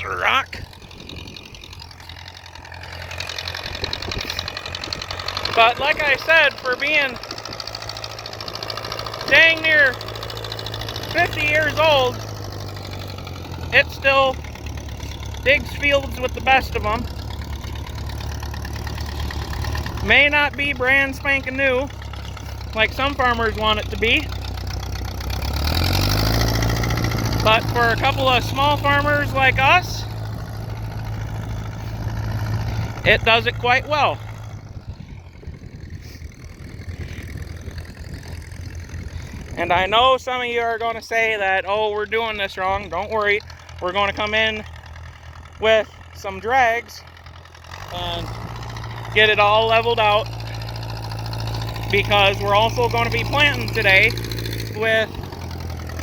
rock. But like I said, for being dang near 50 years old, it still digs fields with the best of them. May not be brand spanking new, like some farmers want it to be. But for a couple of small farmers like us, it does it quite well. And I know some of you are going to say that, oh, we're doing this wrong. Don't worry. We're going to come in with some drags and get it all leveled out, because we're also going to be planting today with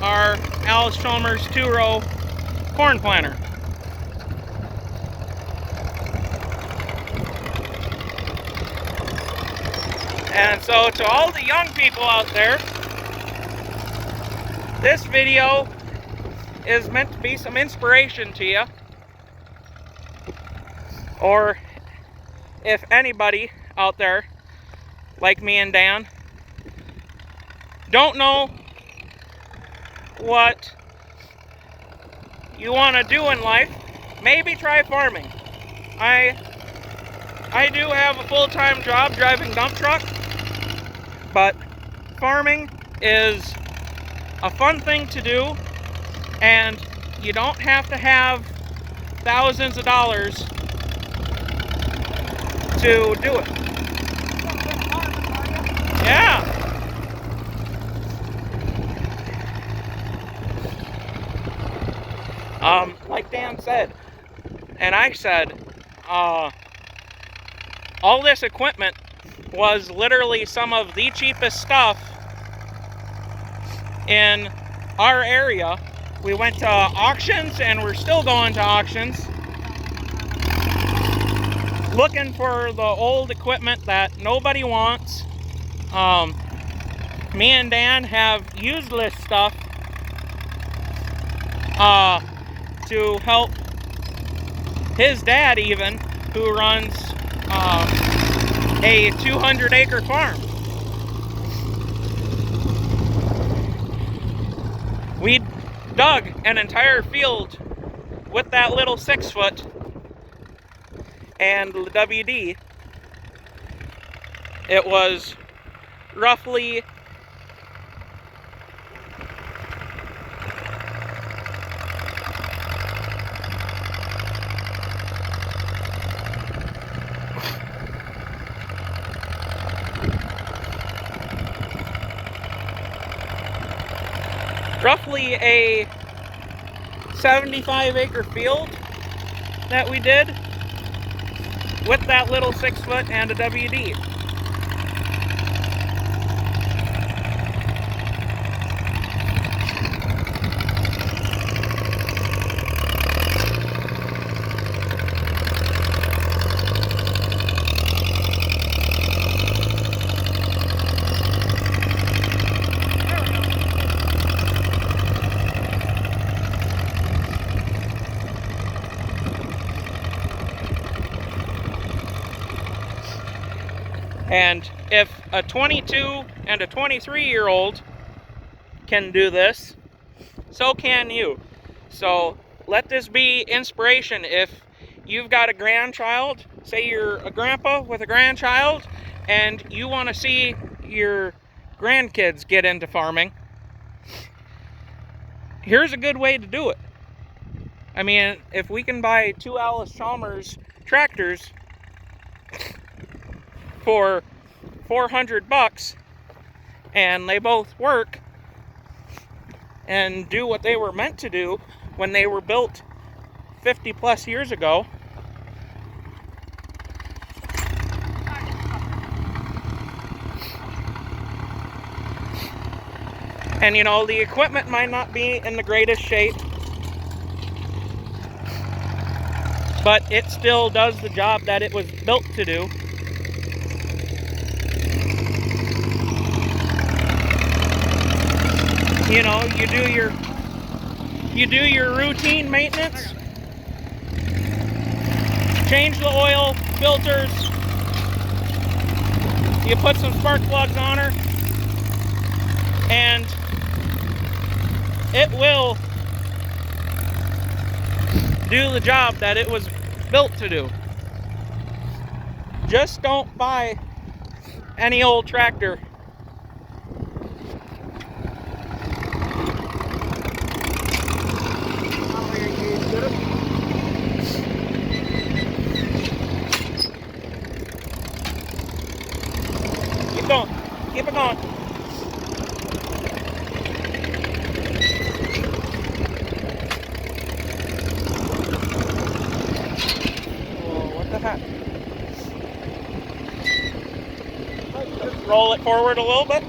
our Allis Chalmers 2-row corn planter. And so to all the young people out there, this video is meant to be some inspiration to you. Or if anybody out there, like me and Dan, don't know what you want to do in life, maybe try farming. I do have a full-time job driving dump truck, but farming is a fun thing to do, and you don't have to have thousands of dollars to do it. Yeah. Like Dan said, and I said, all this equipment was literally some of the cheapest stuff in our area. We went to auctions, and we're still going to auctions, looking for the old equipment that nobody wants. Me and Dan have used this stuff to help his dad, even, who runs a 200-acre farm. We dug an entire field with that little 6-foot and the WD. It was roughly a 75-acre field that we did with that little 6-foot and a WD. And if a 22 and a 23-year-old can do this, so can you. So let this be inspiration. If you've got a grandchild, say you're a grandpa with a grandchild, and you want to see your grandkids get into farming, here's a good way to do it. I mean, if we can buy 2 Allis Chalmers tractors for $400 and they both work and do what they were meant to do when they were built 50 plus years ago, and you know, the equipment might not be in the greatest shape, but it still does the job that it was built to do. You know, you do your routine maintenance, change the oil filters, you put some spark plugs on her, and it will do the job that it was built to do. Just don't buy any old tractor. Keep going. Keep it going. Oh, what the heck? Just roll it forward a little bit.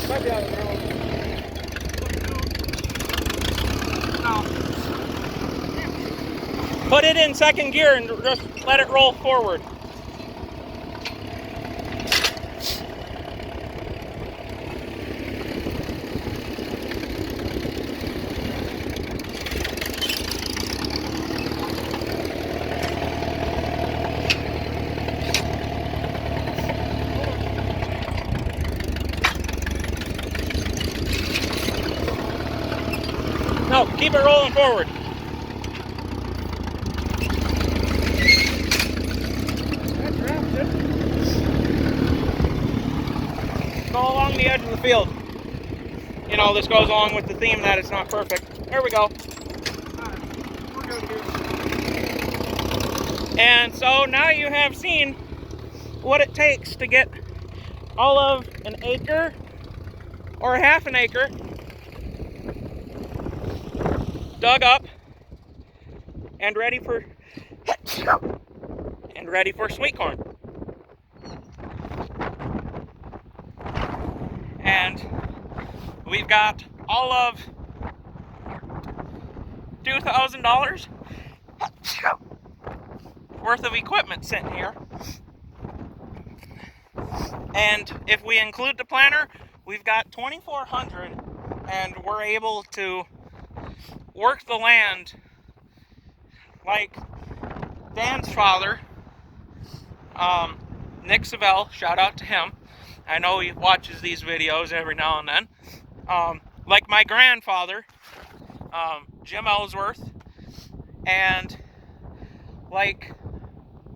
Might be out of the road. Put it in second gear and just let it roll forward. No, keep it rolling forward. Go along the edge of the field. You know, this goes along with the theme that it's not perfect. There we go. And so now you have seen what it takes to get all of an acre or half an acre dug up and ready for sweet corn. And we've got all of $2,000 worth of equipment sitting here. And if we include the planter, we've got $2,400, and we're able to work the land like Dan's father, Nick Savell, shout out to him. I know he watches these videos every now and then. Like my grandfather, Jim Ellsworth, and like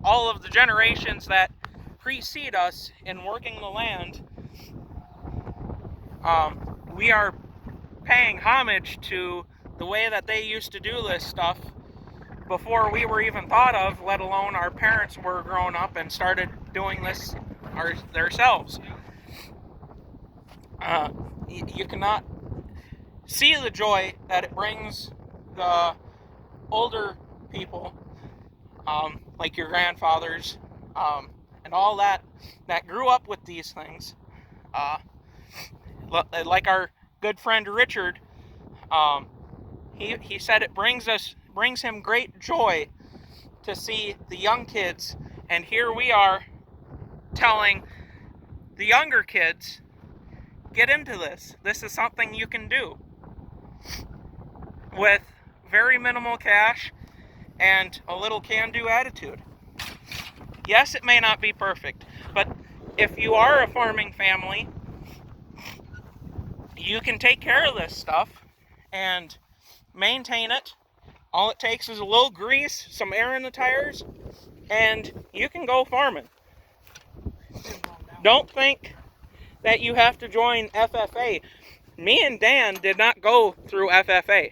all of the generations that precede us in working the land, we are paying homage to the way that they used to do this stuff before we were even thought of, let alone our parents were grown up and started doing this themselves. You cannot see the joy that it brings the older people, like your grandfathers, and all that grew up with these things. Like our good friend Richard, he said it brings him great joy to see the young kids, and here we are telling the younger kids, get into this. This is something you can do with very minimal cash and a little can-do attitude. Yes, it may not be perfect, but if you are a farming family, you can take care of this stuff and maintain it. All it takes is a little grease, some air in the tires, and you can go farming. Don't think that you have to join FFA. Me and Dan did not go through FFA.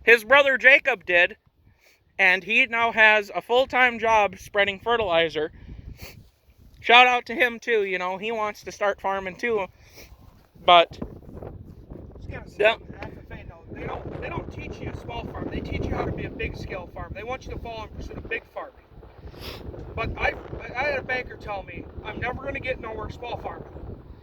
His brother Jacob did, and he now has a full-time job spreading fertilizer. Shout out to him too, you know, he wants to start farming too. But FFA, no, they don't teach you a small farm. They teach you how to be a big scale farm. They want you to fall in pursuit of big farming. But I had a banker tell me I'm never going to get nowhere small farming.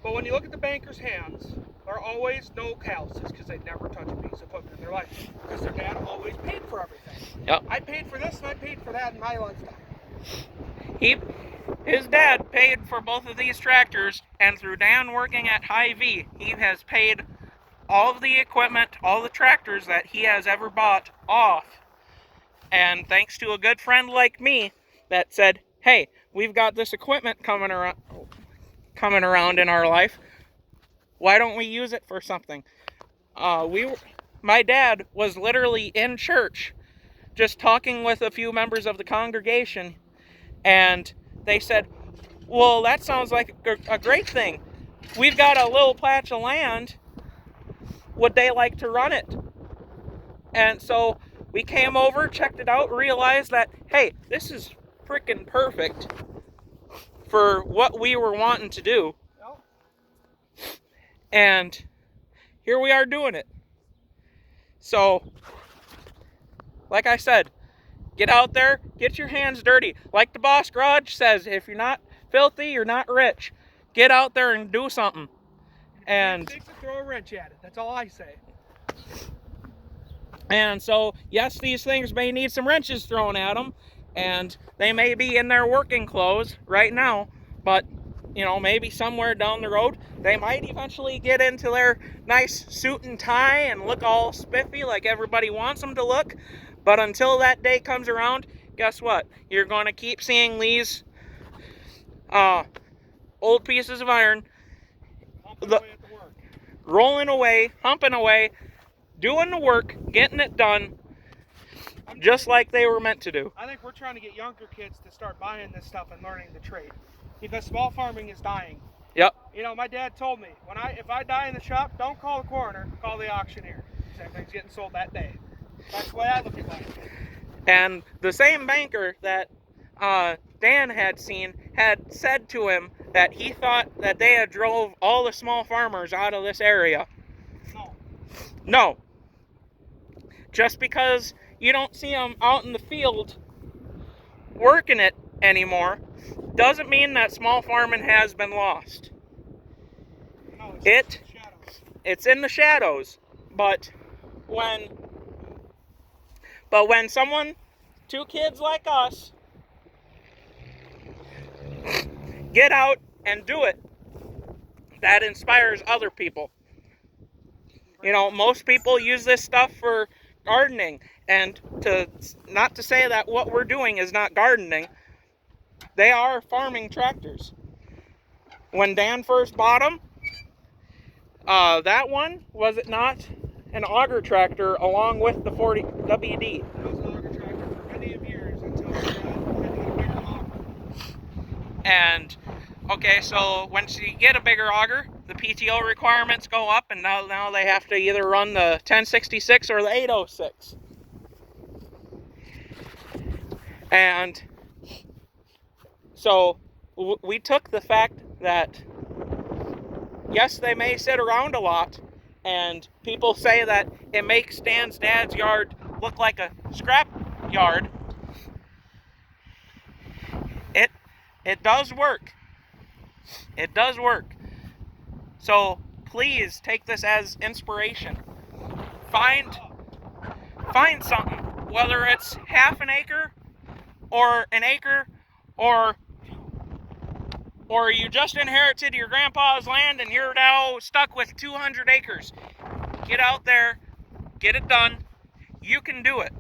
But when you look at the banker's hands, there are always no calluses because they never touch a piece of equipment in their life because their dad always paid for everything. Yep. I paid for this and I paid for that in my lifetime. His dad paid for both of these tractors, and through Dan working at Hy-Vee, he has paid all of the equipment, all the tractors that he has ever bought off. And thanks to a good friend like me that said, hey, we've got this equipment coming around in our life. Why don't we use it for something? My dad was literally in church just talking with a few members of the congregation, and they said, well, that sounds like a great thing. We've got a little patch of land. Would they like to run it? And so we came over, checked it out, realized that, hey, this is freaking perfect for what we were wanting to do. And here we are doing it. So, like I said, get out there, get your hands dirty. Like the Boss Garage says, if you're not filthy, you're not rich. Get out there and do something. And to throw a wrench at it. That's all I say. And so, yes, these things may need some wrenches thrown at them, and they may be in their working clothes right now, but, you know, maybe somewhere down the road, they might eventually get into their nice suit and tie and look all spiffy like everybody wants them to look. But until that day comes around, guess what? You're going to keep seeing these old pieces of iron rolling away, humping away, doing the work, getting it done, just like they were meant to do. I think we're trying to get younger kids to start buying this stuff and learning the trade, because small farming is dying. Yep. You know, my dad told me, if I die in the shop, don't call the coroner, call the auctioneer. Everything's getting sold that day. That's the way I look at life. And the same banker that Dan had seen had said to him that he thought that they had drove all the small farmers out of this area. No. Just because you don't see them out in the field working it anymore doesn't mean that small farming has been lost. No, it's in the shadows. But when two kids like us get out and do it, that inspires other people. You know, most people use this stuff for gardening, and not to say that what we're doing is not gardening, they are farming tractors. When Dan first bought them, that one, was it not an auger tractor along with the 40 WD? It was an auger tractor for many of years until we had to get a bigger auger. And okay, so once you get a bigger auger, the PTO requirements go up, and now they have to either run the 1066 or the 806. And so we took the fact that, yes, they may sit around a lot, and people say that it makes Dan's dad's yard look like a scrap yard. It does work. It does work. So please take this as inspiration. Find something, whether it's half an acre or an acre, or you just inherited your grandpa's land and you're now stuck with 200 acres. Get out there, get it done. You can do it.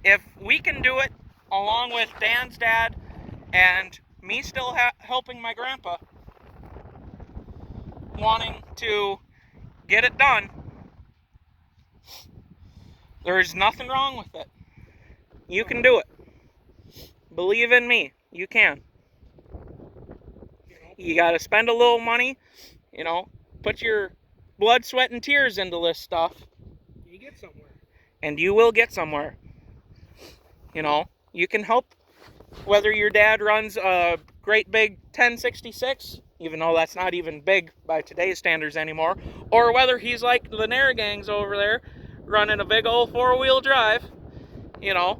If we can do it, along with Dan's dad and me still helping my grandpa, wanting to get it done, there's nothing wrong with it. You can do it. Believe in me, you can. You gotta spend a little money, you know, put your blood, sweat, and tears into this stuff. You get somewhere. And you will get somewhere. You know, you can help, whether your dad runs a great big 1066, even though that's not even big by today's standards anymore, or whether he's like the Narragangs over there, running a big old 4-wheel drive, you know,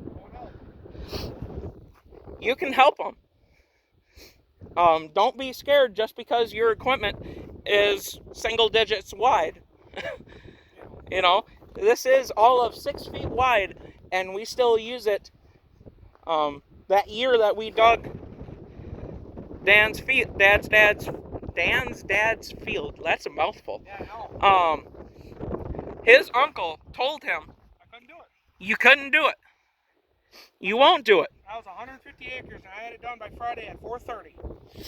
you can help them. Don't be scared just because your equipment is single digits wide. You know, this is all of 6 feet wide, and we still use it. That year that we dug Dan's Dan's dad's field. That's a mouthful. Yeah, I know. His uncle told him, I couldn't do it. you couldn't do it. You won't do it. I was 150 acres, and I had it done by Friday at 4:30.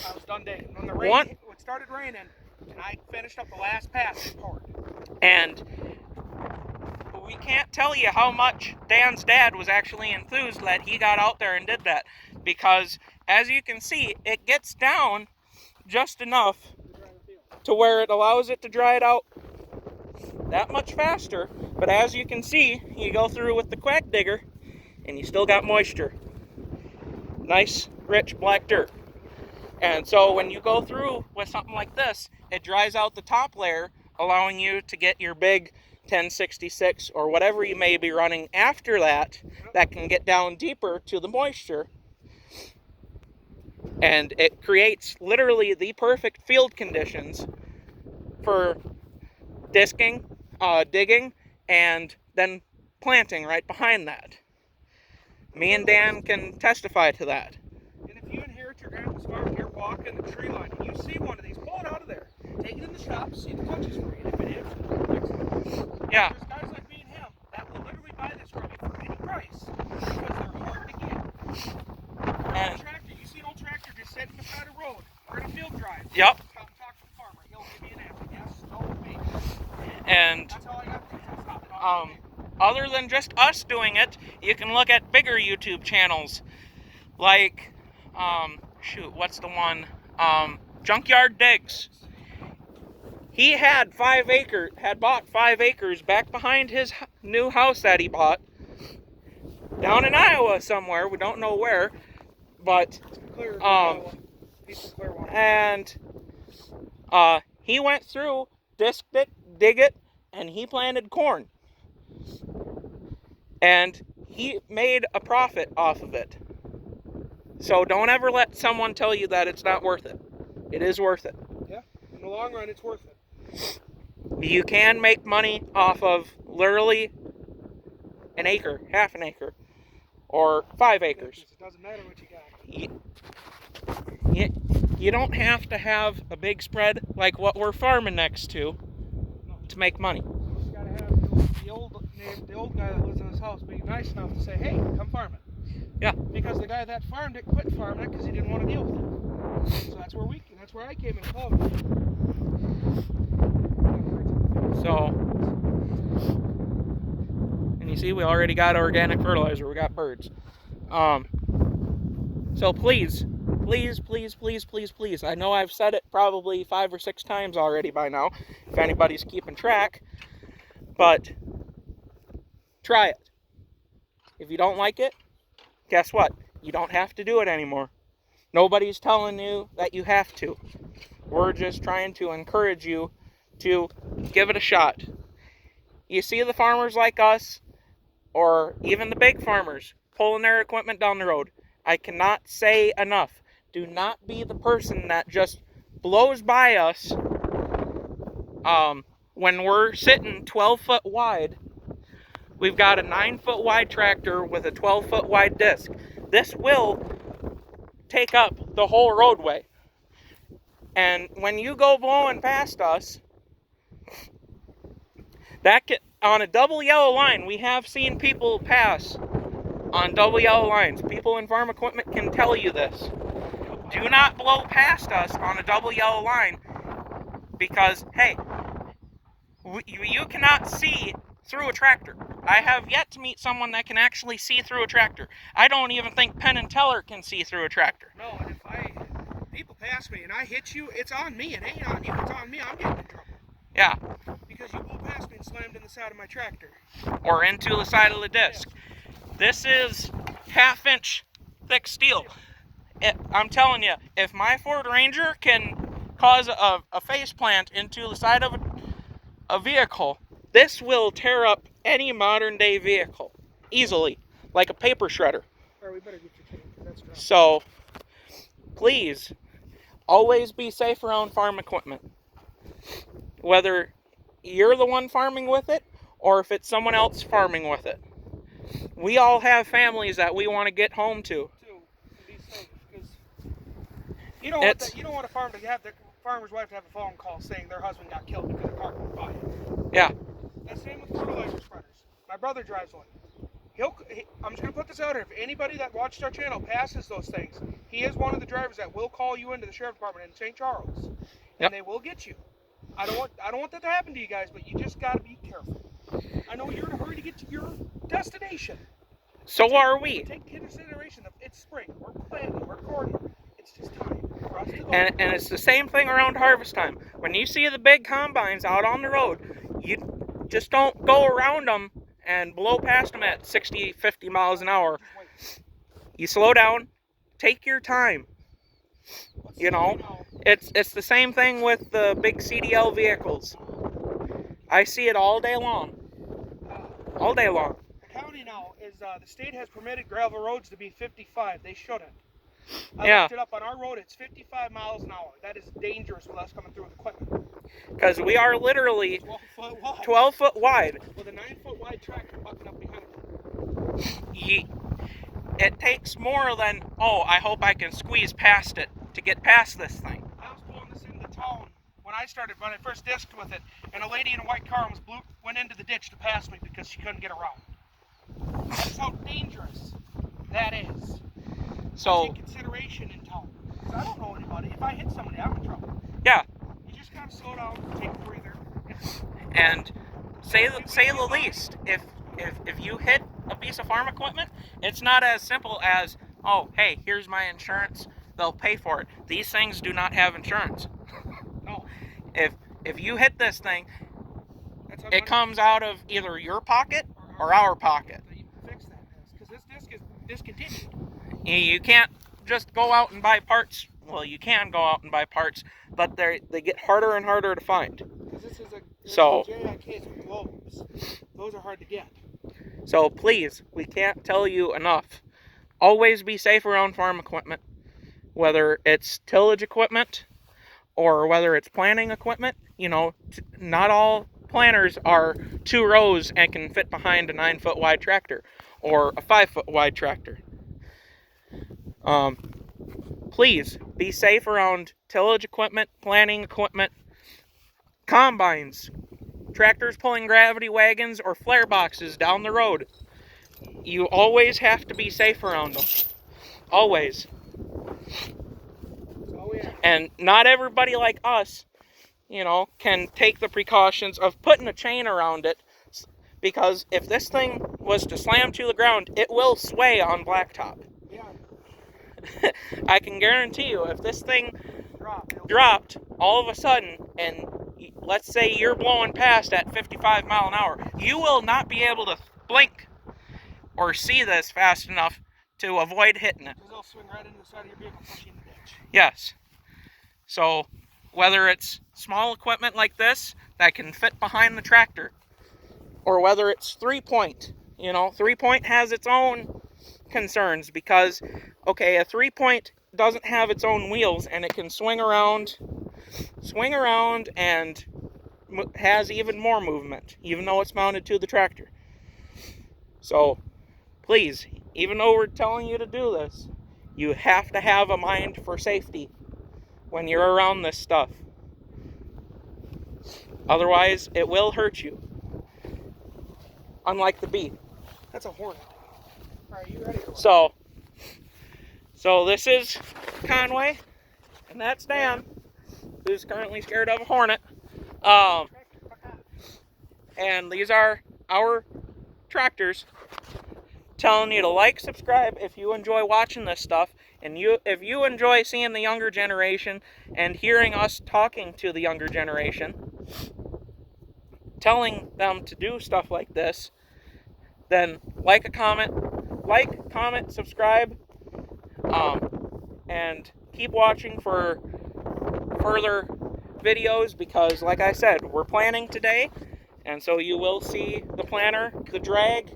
I was done digging. When the rain it started raining, and I finished up the last pass and poured. And we can't tell you how much Dan's dad was actually enthused that he got out there and did that. Because, as you can see, it gets down just enough to where it allows it to dry it out that much faster. But as you can see, you go through with the quack digger, and you still got moisture. Nice, rich black dirt. And so when you go through with something like this, it dries out the top layer, allowing you to get your big 1066 or whatever you may be running after that, that can get down deeper to the moisture. And it creates literally the perfect field conditions for disking, digging, and then planting right behind that. Me and Dan can testify to that. And if you inherit your grandpa's farm and you're walking the tree line and you see one of these, pull it out of there. Take it in the shop, see if the touch is free. And if it is, fix it. Yeah. There's guys like me and him that will literally buy this from you for any price because they're hard to get. And tractor, you see an old tractor just sitting beside a road or in a field drive. Yep. Come talk to the farmer. He'll give you an answer. Yes, no, maybe. And that's all I got to say. other than just us doing it, you can look at bigger YouTube channels like, what's the one? Junkyard Digs. He had bought 5 acres back behind his new house that he bought down in Iowa somewhere. We don't know where, but and he went through, disked it, dig it, and he planted corn. And he made a profit off of it. So don't ever let someone tell you that it's not worth it. It is worth it. Yeah, in the long run, it's worth it. You can make money off of literally an acre, half an acre, or 5 acres. It doesn't matter what you got. You don't have to have a big spread like what we're farming next to make money. You just gotta have the old guy that lives in his house be nice enough to say, hey, come farm it. Yeah. Because the guy that farmed it quit farming it because he didn't want to deal with it. So that's where I came in involved. So, and you see, we already got organic fertilizer. We got birds. So please, I know I've said it probably 5 or 6 times already by now, if anybody's keeping track, but try it. If you don't like it, guess what? You don't have to do it anymore. Nobody's telling you that you have to. We're just trying to encourage you to give it a shot. You see the farmers like us, or even the big farmers, pulling their equipment down the road. I cannot say enough. Do not be the person that just blows by us when we're sitting 12 foot wide. We've got a 9 foot wide tractor with a 12 foot wide disc. This will take up the whole roadway. And when you go blowing past us, on a double yellow line, we have seen people pass on double yellow lines. People in farm equipment can tell you this. Do not blow past us on a double yellow line because, hey, you cannot see through a tractor. I have yet to meet someone that can actually see through a tractor. I don't even think Penn and Teller can see through a tractor. No, and if people pass me and I hit you, it's on me. It ain't on you. It's on me. I'm getting in trouble. Yeah. Because you blew past me and slammed in the side of my tractor. Or into the side of the disc. This is 1/2 inch thick steel. I'm telling you, if my Ford Ranger can cause a face plant into the side of a vehicle, this will tear up any modern day vehicle easily, like a paper shredder. Or we better get your chain, because that's dry. So, please, always be safe around farm equipment. Whether you're the one farming with it, or if it's someone else farming with it. We all have families that we want to get home to. Be safe, because you don't want a farm to have farmer's wife to have a phone call saying their husband got killed because a car went by it. Yeah. That's the same with fertilizer spreaders. My brother drives one. I'm just going to put this out here. If anybody that watched our channel passes those things, he is one of the drivers that will call you into the sheriff department in St. Charles. And they will get you. I don't want that to happen to you guys, but you just got to be careful. I know you're in a hurry to get to your destination. So are we. Take into consideration that it's spring. We're planting. We're gardening. It's just time for us to go. And it's the same thing around harvest time. When you see the big combines out on the road, you just don't go around them and blow past them at 60, 50 miles an hour. You slow down, take your time. You know, it's the same thing with the big CDL vehicles. I see it all day long. All day long. The county now is, the state has permitted gravel roads to be 55. They shouldn't. I looked it up. On our road, it's 55 miles an hour. That is dangerous with us coming through with equipment. Because we are literally 12 foot wide. 12 foot wide. With a 9 foot wide tractor bucking up behind it. It takes more than, oh, I hope I can squeeze past it to get past this thing. I was pulling this into town when I first disked with it, and a lady in a white car went into the ditch to pass me because she couldn't get around. That's how dangerous that is. So take consideration in town. Because I don't know anybody. If I hit somebody, I'm in trouble. Yeah. You just gotta slow down, take a breather, and say the least. If you hit a piece of farm equipment, it's not as simple as, oh, hey, here's my insurance. They'll pay for it. These things do not have insurance. No. If you hit this thing, it comes out of either your pocket or our pocket. You fix that disc, because this disc is discontinued. You can't just go out and buy parts. Well, you can go out and buy parts, but they get harder and harder to find. Because this is a JI case with globes. Those are hard to get. So please, we can't tell you enough. Always be safe around farm equipment, whether it's tillage equipment or whether it's planting equipment. You know, not all planters are 2 rows and can fit behind a 9 foot wide tractor or a 5 foot wide tractor. Please be safe around tillage equipment, planting equipment, combines, tractors pulling gravity wagons or flare boxes down the road. You always have to be safe around them. Always. Oh, yeah. And not everybody like us, you know, can take the precautions of putting a chain around it, because if this thing was to slam to the ground, it will sway on blacktop. Yeah. I can guarantee you, if this thing dropped all of a sudden, and let's say you're blowing past at 55 mile an hour, you will not be able to blink or see this fast enough to avoid hitting it. Because they'll swing right into the side of your vehicle, push you in the ditch. Yes. So, whether it's small equipment like this that can fit behind the tractor, or whether it's 3-point, you know, 3-point has its own concerns, because, okay, a 3-point doesn't have its own wheels, and it can swing around and has even more movement, even though it's mounted to the tractor. So, please, even though we're telling you to do this, you have to have a mind for safety when you're around this stuff. Otherwise, it will hurt you. Unlike the bee. That's a hornet. Alright, you ready? So this is Conway, and that's Dan, who's currently scared of a hornet. And these are our tractors, telling you to like, subscribe if you enjoy watching this stuff, and if you enjoy seeing the younger generation and hearing us talking to the younger generation, telling them to do stuff like this, then like, comment, subscribe, and keep watching for further videos, because like I said, we're planting today, and so you will see the planter, the drag,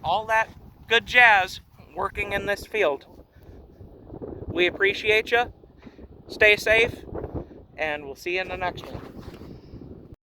all that good jazz working in this field. We appreciate you. Stay safe, and we'll see you in the next one.